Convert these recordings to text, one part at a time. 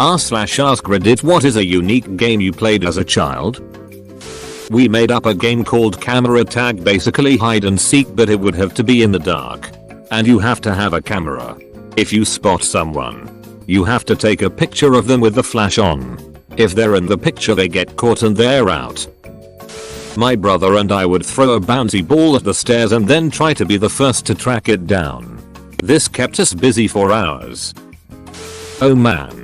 r/AskReddit, what is a unique game you played as a child? We made up a game called camera tag, basically hide and seek, but it would have to be in the dark. And you have to have a camera. If you spot someone, you have to take a picture of them with the flash on. If they're in the picture, they get caught and they're out. My brother and I would throw a bouncy ball at the stairs and then try to be the first to track it down. This kept us busy for hours. Oh man.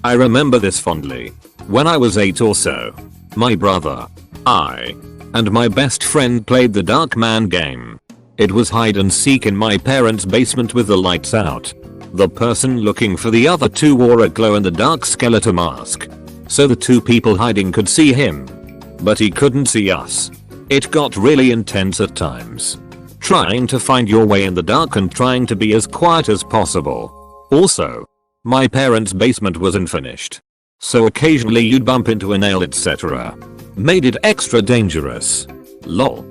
I remember this fondly. When I was 8 or so, my brother, I, and my best friend played the Dark Man game. It was hide and seek in my parents' basement with the lights out. The person looking for the other two wore a glow-in-the-dark skeleton mask, so the two people hiding could see him, but he couldn't see us. It got really intense at times, trying to find your way in the dark and trying to be as quiet as possible. Also, my parents' basement was unfinished, so occasionally you'd bump into a nail, etc. Made it extra dangerous. Lol.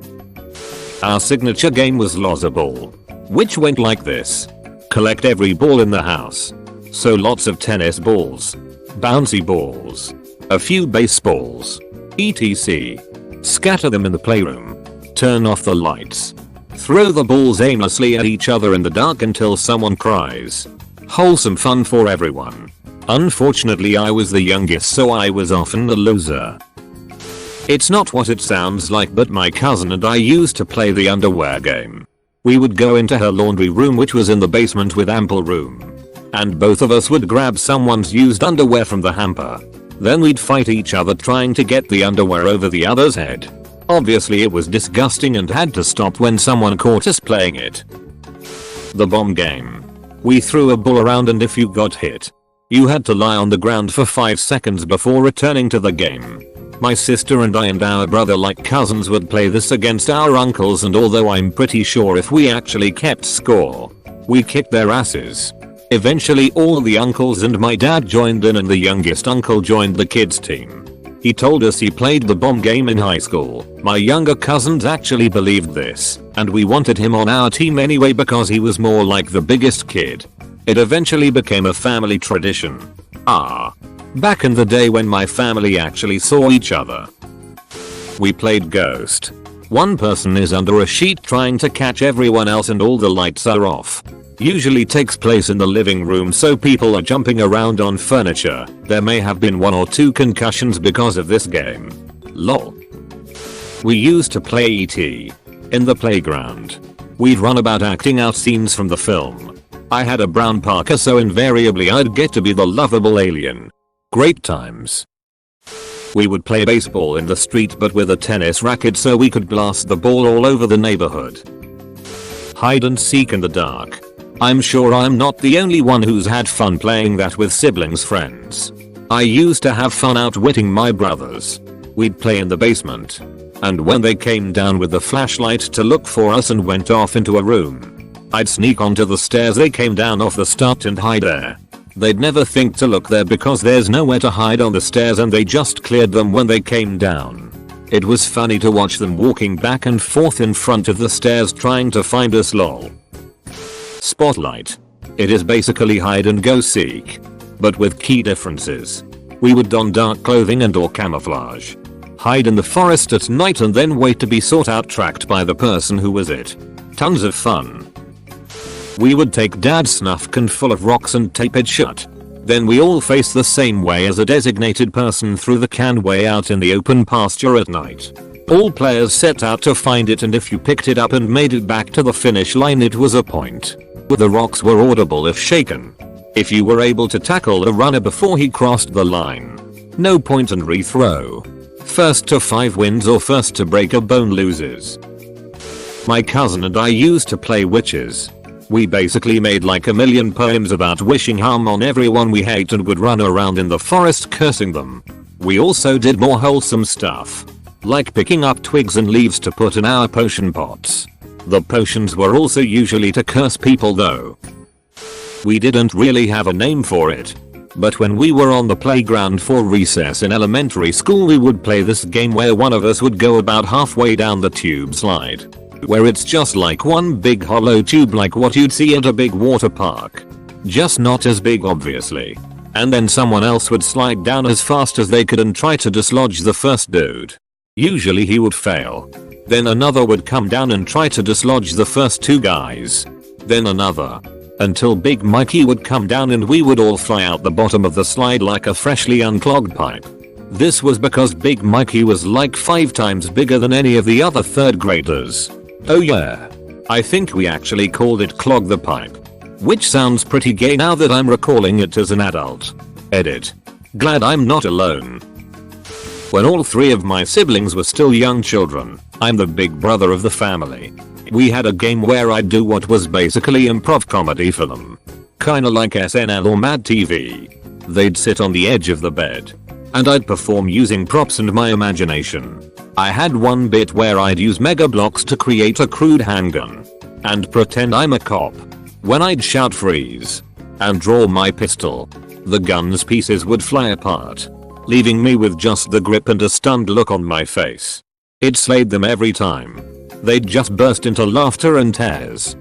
Our signature game was Lozzaball, which went like this. Collect every ball in the house. So lots of tennis balls, bouncy balls, a few baseballs, etc. Scatter them in the playroom. Turn off the lights. Throw the balls aimlessly at each other in the dark until someone cries. Wholesome fun for everyone. Unfortunately, I was the youngest, so I was often the loser. It's not what it sounds like, but my cousin and I used to play the underwear game. We would go into her laundry room, which was in the basement with ample room, and both of us would grab someone's used underwear from the hamper. Then we'd fight each other trying to get the underwear over the other's head. Obviously it was disgusting and had to stop when someone caught us playing it. The bomb game. We threw a ball around, and if you got hit, you had to lie on the ground for 5 seconds before returning to the game. My sister and I and our brother, like cousins, would play this against our uncles, and although I'm pretty sure if we actually kept score, we kicked their asses. Eventually all the uncles and my dad joined in, and the youngest uncle joined the kids team. He told us he played the bomb game in high school. My younger cousins actually believed this, and we wanted him on our team anyway because he was more like the biggest kid. It eventually became a family tradition. Back in the day when my family actually saw each other. We played Ghost. One person is under a sheet trying to catch everyone else and all the lights are off. Usually takes place in the living room, so people are jumping around on furniture. There may have been 1 or 2 concussions because of this game. Lol. We used to play E.T. in the playground. We'd run about acting out scenes from the film. I had a brown parka, so invariably I'd get to be the lovable alien. Great times. We would play baseball in the street, but with a tennis racket, so we could blast the ball all over the neighborhood. Hide and seek in the dark. I'm sure I'm not the only one who's had fun playing that with siblings friends. I used to have fun outwitting my brothers. We'd play in the basement, and when they came down with the flashlight to look for us and went off into a room, I'd sneak onto the stairs they came down off the start and hide there. They'd never think to look there because there's nowhere to hide on the stairs, and they just cleared them when they came down. It was funny to watch them walking back and forth in front of the stairs trying to find us. Lol. Spotlight. It is basically hide and go seek, but with key differences. We would don dark clothing and or camouflage, hide in the forest at night, and then wait to be sought out, tracked by the person who was it. Tons of fun. We would take dad's snuff can full of rocks and tape it shut. Then we all face the same way as a designated person through the can way out in the open pasture at night. All players set out to find it, and if you picked it up and made it back to the finish line, it was a point. The rocks were audible if shaken. If you were able to tackle the runner before he crossed the line, no point and rethrow. First to 5 wins, or first to break a bone loses. My cousin and I used to play witches. We basically made like a million poems about wishing harm on everyone we hate and would run around in the forest cursing them. We also did more wholesome stuff, like picking up twigs and leaves to put in our potion pots. The potions were also usually to curse people though. We didn't really have a name for it, but when we were on the playground for recess in elementary school, we would play this game where one of us would go about halfway down the tube slide, where it's just like one big hollow tube like what you'd see at a big water park. Just not as big obviously. and then someone else would slide down as fast as they could and try to dislodge the first dude. Usually he would fail. Then another would come down and try to dislodge the first two guys. Then another. Until Big Mikey would come down and we would all fly out the bottom of the slide like a freshly unclogged pipe. This was because Big Mikey was like 5 times bigger than any of the other 3rd graders. Oh yeah. I think we actually called it clog the pipe. Which sounds pretty gay now that I'm recalling it as an adult. Edit. Glad I'm not alone. When all 3 of my siblings were still young children, I'm the big brother of the family. We had a game where I'd do what was basically improv comedy for them. Kinda like SNL or Mad TV. They'd sit on the edge of the bed, and I'd perform using props and my imagination. I had one bit where I'd use mega blocks to create a crude handgun, and pretend I'm a cop. When I'd shout freeze, and draw my pistol, the gun's pieces would fly apart, leaving me with just the grip and a stunned look on my face. It slayed them every time. They'd just burst into laughter and tears.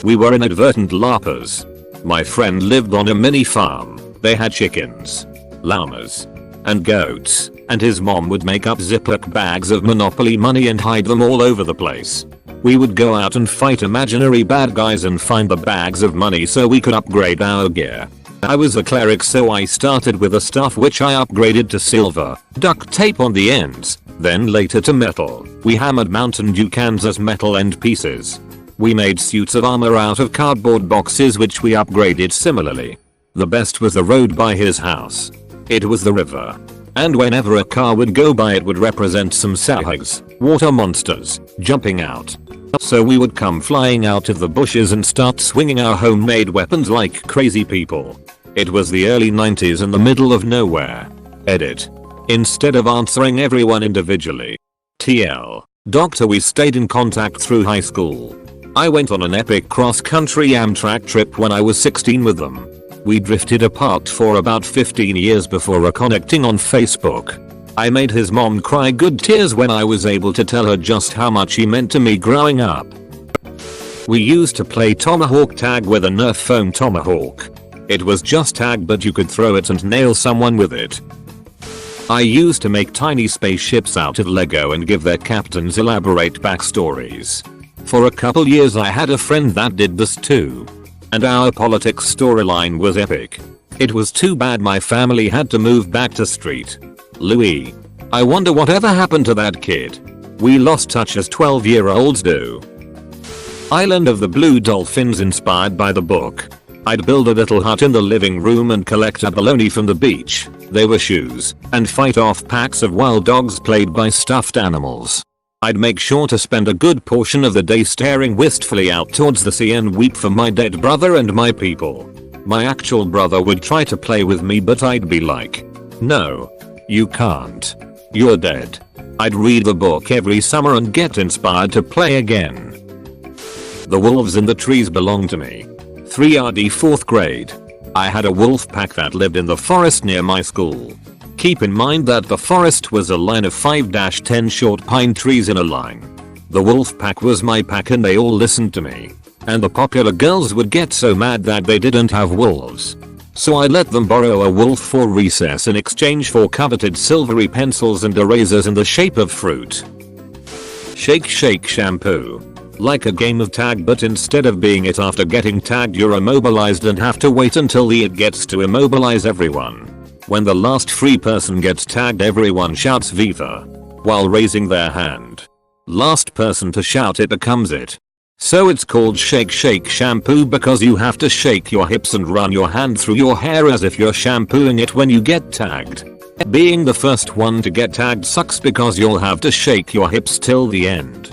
We were inadvertent LARPers. My friend lived on a mini farm. They had chickens, llamas, and goats, and his mom would make up Ziploc bags of Monopoly money and hide them all over the place. We would go out and fight imaginary bad guys and find the bags of money so we could upgrade our gear. I was a cleric, so I started with a staff which I upgraded to silver, duct tape on the ends, then later to metal. We hammered Mountain Dew cans as metal end pieces. We made suits of armor out of cardboard boxes which we upgraded similarly. The best was the road by his house. It was the river. And whenever a car would go by it would represent some sahugs, water monsters, jumping out. So we would come flying out of the bushes and start swinging our homemade weapons like crazy people. It was the early 90s in the middle of nowhere. Edit. Instead of answering everyone individually. TL. Doctor, we stayed in contact through high school. I went on an epic cross-country Amtrak trip when I was 16 with them. We drifted apart for about 15 years before reconnecting on Facebook. I made his mom cry good tears when I was able to tell her just how much he meant to me growing up. We used to play tomahawk tag with a Nerf foam tomahawk. It was just tag, but you could throw it and nail someone with it. I used to make tiny spaceships out of Lego and give their captains elaborate backstories. For a couple years I had a friend that did this too. And our politics storyline was epic. It was too bad my family had to move back to Street Louis. I wonder whatever happened to that kid. We lost touch as 12-year-olds do. Island of the Blue Dolphins, inspired by the book. I'd build a little hut in the living room and collect abalone from the beach. They were shoes, and fight off packs of wild dogs played by stuffed animals. I'd make sure to spend a good portion of the day staring wistfully out towards the sea and weep for my dead brother and my people. My actual brother would try to play with me, but I'd be like, no, you can't. You're dead. I'd read the book every summer and get inspired to play again. The wolves in the trees belong to me. 3RD 4th grade. I had a wolf pack that lived in the forest near my school. Keep in mind that the forest was a line of 5-10 short pine trees in a line. The wolf pack was my pack and they all listened to me. And the popular girls would get so mad that they didn't have wolves. So I let them borrow a wolf for recess in exchange for coveted silvery pencils and erasers in the shape of fruit. Shake Shake Shampoo. Like a game of tag, but instead of being it after getting tagged, you're immobilized and have to wait until the it gets to immobilize everyone. When the last free person gets tagged, everyone shouts Viva while raising their hand. Last person to shout it becomes it. So it's called Shake Shake Shampoo because you have to shake your hips and run your hand through your hair as if you're shampooing it when you get tagged. Being the first one to get tagged sucks because you'll have to shake your hips till the end.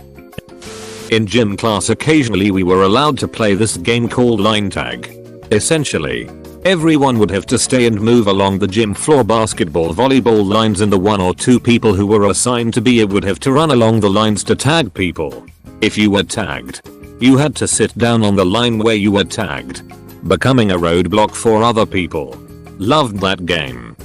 In gym class occasionally we were allowed to play this game called line tag. Essentially, everyone would have to stay and move along the gym floor basketball volleyball lines, and the 1 or 2 people who were assigned to be it would have to run along the lines to tag people. If you were tagged, you had to sit down on the line where you were tagged, becoming a roadblock for other people. Loved that game.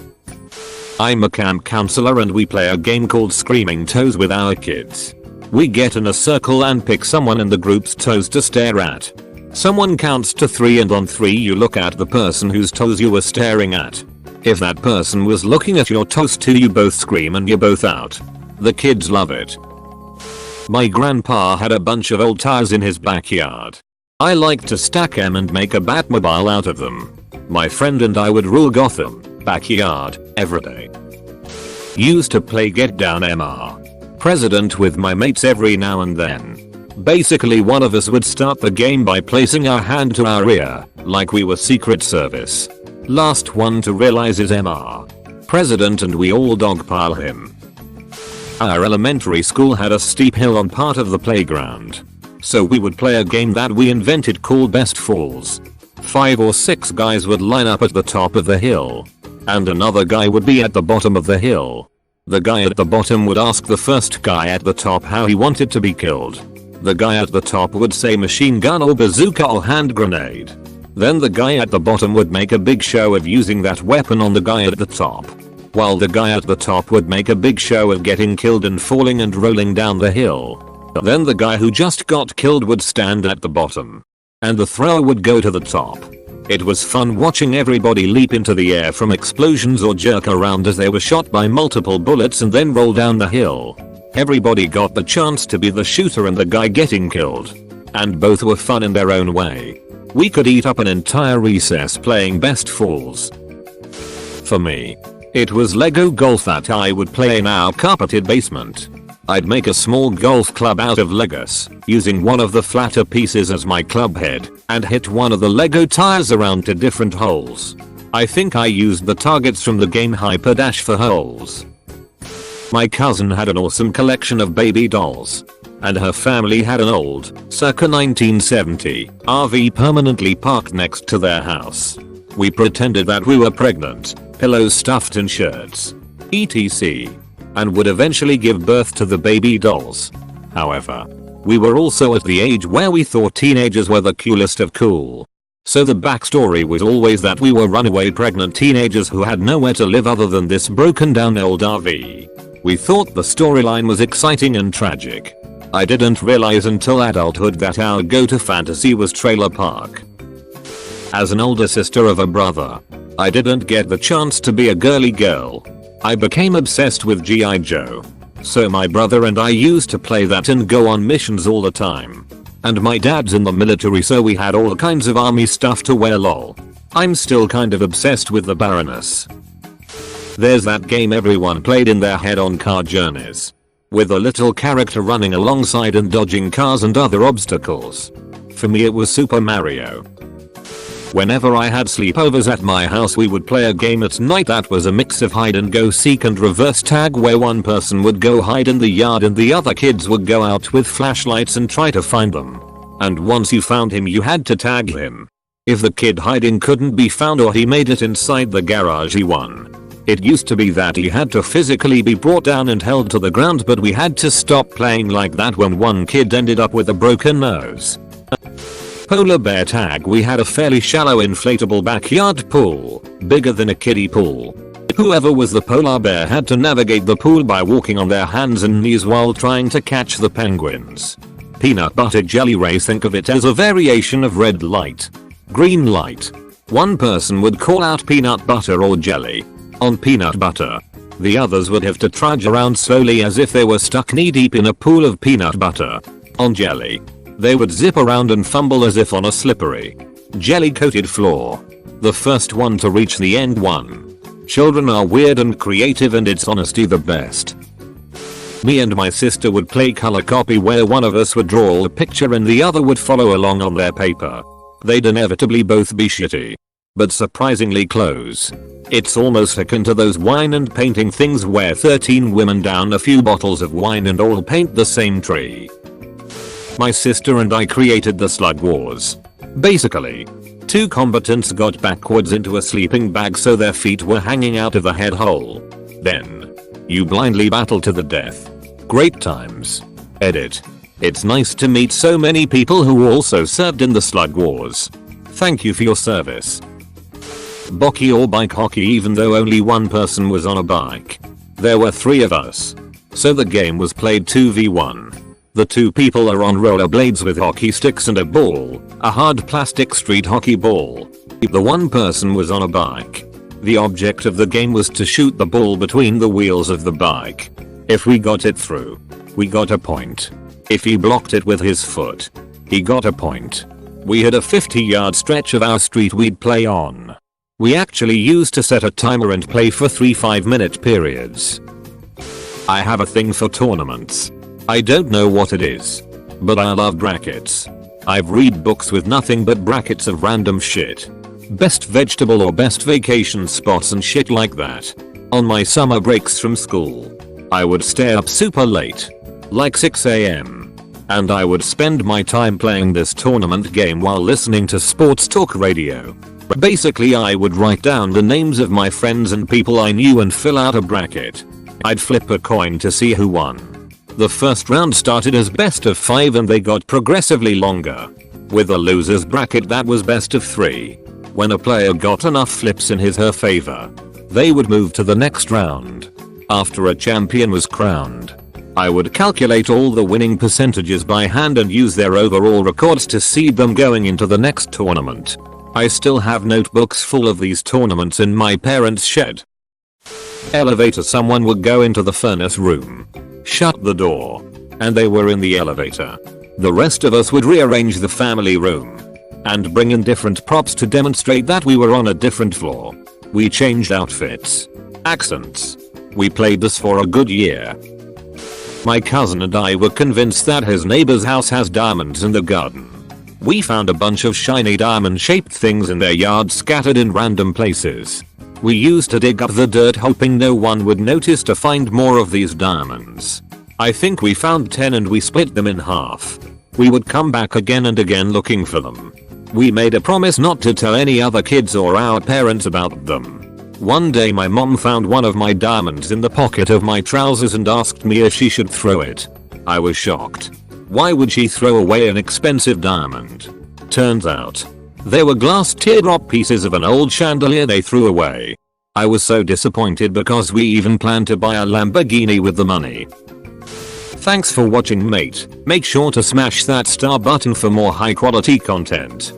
I'm a camp counselor and we play a game called Screaming Toes with our kids. We get in a circle and pick someone in the group's toes to stare at. Someone counts to 3 and on 3 you look at the person whose toes you were staring at. If that person was looking at your toes too, you both scream and you're both out. The kids love it. My grandpa had a bunch of old tires in his backyard. I liked to stack them and make a Batmobile out of them. My friend and I would rule Gotham, backyard, every day. Used to play Get Down MR President with my mates every now and then. Basically one of us would start the game by placing our hand to our ear, like we were Secret Service. Last one to realize is MR President and we all dogpile him. Our elementary school had a steep hill on part of the playground. So we would play a game that we invented called Best Falls. 5 or 6 guys would line up at the top of the hill. And another guy would be at the bottom of the hill. The guy at the bottom would ask the first guy at the top how he wanted to be killed. The guy at the top would say machine gun or bazooka or hand grenade. Then the guy at the bottom would make a big show of using that weapon on the guy at the top. While the guy at the top would make a big show of getting killed and falling and rolling down the hill. Then the guy who just got killed would stand at the bottom. And the thrower would go to the top. It was fun watching everybody leap into the air from explosions or jerk around as they were shot by multiple bullets and then roll down the hill. Everybody got the chance to be the shooter and the guy getting killed. And both were fun in their own way. We could eat up an entire recess playing Best Falls. For me, it was Lego golf that I would play in our carpeted basement. I'd make a small golf club out of Legos, using one of the flatter pieces as my club head, and hit one of the Lego tires around to different holes. I think I used the targets from the game Hyper Dash for holes. My cousin had an awesome collection of baby dolls. And her family had an old, circa 1970, RV permanently parked next to their house. We pretended that we were pregnant, pillows stuffed in shirts, etc. and would eventually give birth to the baby dolls. However, we were also at the age where we thought teenagers were the coolest of cool. So the backstory was always that we were runaway pregnant teenagers who had nowhere to live other than this broken down old RV. We thought the storyline was exciting and tragic. I didn't realize until adulthood that our go-to fantasy was trailer park. As an older sister of a brother, I didn't get the chance to be a girly girl. I became obsessed with G.I. Joe. So my brother and I used to play that and go on missions all the time. And my dad's in the military, so we had all kinds of army stuff to wear lol. I'm still kind of obsessed with the Baroness. There's that game everyone played in their head on car journeys. With a little character running alongside and dodging cars and other obstacles. For me it was Super Mario. Whenever I had sleepovers at my house we would play a game at night that was a mix of hide and go seek and reverse tag, where one person would go hide in the yard and the other kids would go out with flashlights and try to find them. And once you found him you had to tag him. If the kid hiding couldn't be found or he made it inside the garage, he won. It used to be that he had to physically be brought down and held to the ground, but we had to stop playing like that when one kid ended up with a broken nose. Polar bear tag, we had a fairly shallow inflatable backyard pool, bigger than a kiddie pool. Whoever was the polar bear had to navigate the pool by walking on their hands and knees while trying to catch the penguins. Peanut butter jelly race, think of it as a variation of red light, green light. One person would call out peanut butter or jelly on peanut butter. The others would have to trudge around slowly as if they were stuck knee deep in a pool of peanut butter. On jelly, they would zip around and fumble as if on a slippery, jelly coated floor. The first one to reach the end won. Children are weird and creative, and it's honestly the best. Me and my sister would play color copy, where one of us would draw a picture and the other would follow along on their paper. They'd inevitably both be shitty, but surprisingly close. It's almost akin to those wine and painting things where 13 women down a few bottles of wine and all paint the same tree. My sister and I created the Slug Wars. Basically, 2 combatants got backwards into a sleeping bag so their feet were hanging out of the head hole. Then, you blindly battle to the death. Great times. Edit. It's nice to meet so many people who also served in the Slug Wars. Thank you for your service. Bocky or bike hockey, even though only one person was on a bike. There were 3 of us. So the game was played 2v1. The two people are on rollerblades with hockey sticks and a ball, a hard plastic street hockey ball. The one person was on a bike. The object of the game was to shoot the ball between the wheels of the bike. If we got it through, we got a point. If he blocked it with his foot, he got a point. We had a 50-yard stretch of our street we'd play on. We actually used to set a timer and play for 3 5-minute periods. I have a thing for tournaments. I don't know what it is, but I love brackets. I've read books with nothing but brackets of random shit. Best vegetable or best vacation spots and shit like that. On my summer breaks from school, I would stay up super late, like 6 AM, and I would spend my time playing this tournament game while listening to sports talk radio. Basically, I would write down the names of my friends and people I knew and fill out a bracket. I'd flip a coin to see who won. The first round started as best of 5 and they got progressively longer. With a loser's bracket that was best of 3. When a player got enough flips in his/her favor, they would move to the next round. After a champion was crowned, I would calculate all the winning percentages by hand and use their overall records to seed them going into the next tournament. I still have notebooks full of these tournaments in my parents' shed. Elevator. Someone would go into the furnace room, shut the door, and they were in the elevator. The rest of us would rearrange the family room and bring in different props to demonstrate that we were on a different floor. We changed outfits, accents. We played this for a good year. My cousin and I were convinced that his neighbor's house has diamonds in the garden. We found a bunch of shiny diamond-shaped things in their yard scattered in random places. We used to dig up the dirt hoping no one would notice to find more of these diamonds. I think we found 10 and we split them in half. We would come back again and again looking for them. We made a promise not to tell any other kids or our parents about them. One day my mom found one of my diamonds in the pocket of my trousers and asked me if she should throw it. I was shocked. Why would she throw away an expensive diamond? Turns out, they were glass teardrop pieces of an old chandelier they threw away. I was so disappointed because we even planned to buy a Lamborghini with the money. Thanks for watching, mate. Make sure to smash that star button for more high quality content.